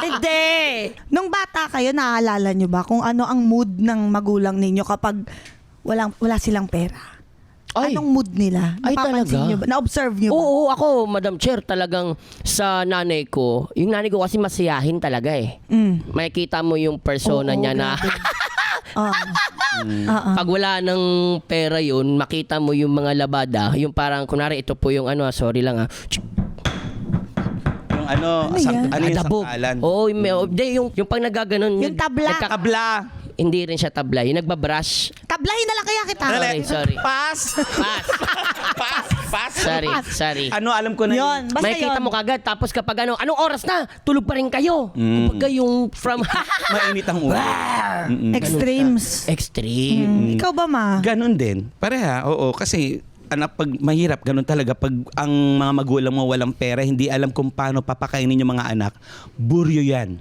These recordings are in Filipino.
Hindi. Nung bata kayo, naaalala nyo ba kung ano ang mood ng magulang ninyo kapag wala silang pera? Ay. Anong mood nila? Ay, Napapansin talaga? nyo ba? Na-observe nyo ba? Oo, ako, Madam Chair, talagang sa nanay ko, yung nanay ko kasi masiyahin talaga eh. Makikita mo yung persona Oo, niya na grabe. Oo. pag wala ng pera yun, makita mo yung mga labada, yung parang, kunwari, ito po yung sorry lang Yung ano, Ano yan? ano yung adabog. sangkalan? Oo, yung pag nagaganon. Yung tabla. Tabla. Hindi rin siya tabla, yung nagbabrush. Tablahin na lang kaya kita. Sorry. Pass. Pass. Pass. Sorry. Ano, alam ko na Yun. Basta Makikita yun. mo kagad, tapos kapag anong oras na, tulog pa rin kayo. Kapag yung from Mainit ang ulo. Extremes. extreme. Ikaw ba, ma? Ganon din. Pareha, oo. Kasi anak, pag mahirap, ganun talaga. Pag ang mga magulang mo walang pera, hindi alam kung paano papakainin yung mga anak, buryo yan.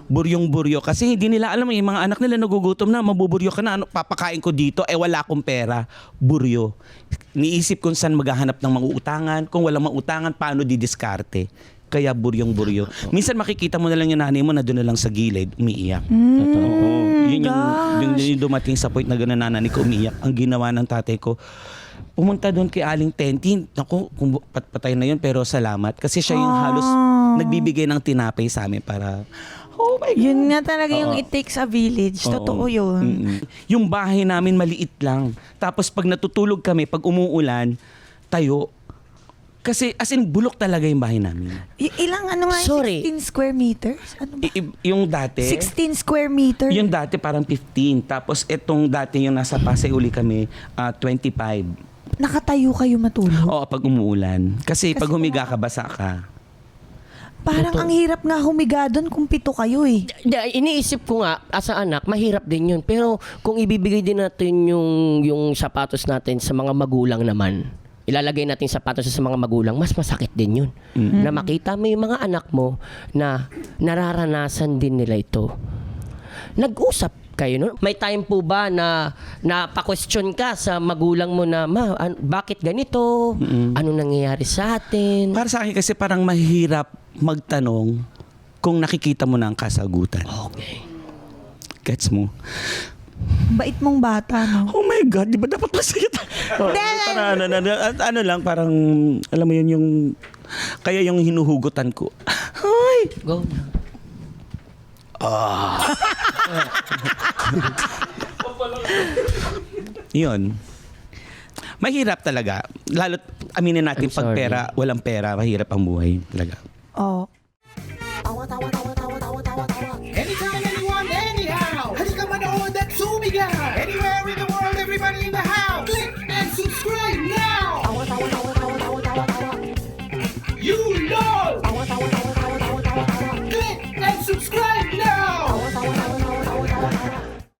Buryong-buryo. Kasi hindi nila alam, yung mga anak nila nagugutom na, mabuburyo ka na, ano, papakain ko dito, wala akong pera. Buryo. Niisip kung saan maghahanap ng mga utangan, kung walang mautangan, paano didiskarte. Kaya buryong-buryo. Minsan makikita mo na lang yung nanay mo na doon na lang sa gilid, umiiyak. Oo. Yun yung dumating sa point na gano'n nanay ko umiiyak. Ang ginawa ng tatay ko, pumunta doon kay Aling Tentin. Naku, patay na yun, pero salamat. Kasi siya yung halos nagbibigay ng tinapay sa amin para, oh my God. Yun nga talaga yung it takes a village. Totoo yun. Yung bahay namin maliit lang. Tapos pag natutulog kami, pag umuulan, tayo. Kasi as in, bulok talaga yung bahay namin. Ilang ano nga? Sorry. 16 square meters? Ano ba? Yung dati, 16 square meters? yung dati parang 15. Tapos itong dati yung nasa Pasay uli kami, 25. Nakatayo kayo matulog? Oo, pag umuulan. Kasi pag humiga ka, basa ka. Parang ang hirap nga humiga doon kung 7 kayo eh. Iniisip ko nga, as a anak, mahirap din yun. Pero kung ibibigay din natin yung sapatos natin sa mga magulang naman, ilalagay natin sapatos sa mga magulang, mas masakit din yun. Na makita mo yung mga anak mo na nararanasan din nila ito. Nag-usap kayo, no? May time po ba na pa-question ka sa magulang mo na, bakit ganito? Ano nangyayari sa atin? Para sa akin kasi parang mahirap magtanong kung nakikita mo na ang kasagutan. Okay. Gets mo? Bait mong bata, no? Oh my God, di ba dapat masaya ano lang, parang, alam mo yun yung, kaya yung hinuhugutan ko. Ay! Go. Yun. Mahirap talaga. Lalo't aminin natin I'm pag sorry. pera, walang pera, mahirap ang buhay talaga. Oh. Anytime, anyone, anyhow. Halika manood at sumigaw. Anywhere in the world, everybody in the house. Click and subscribe now. You know.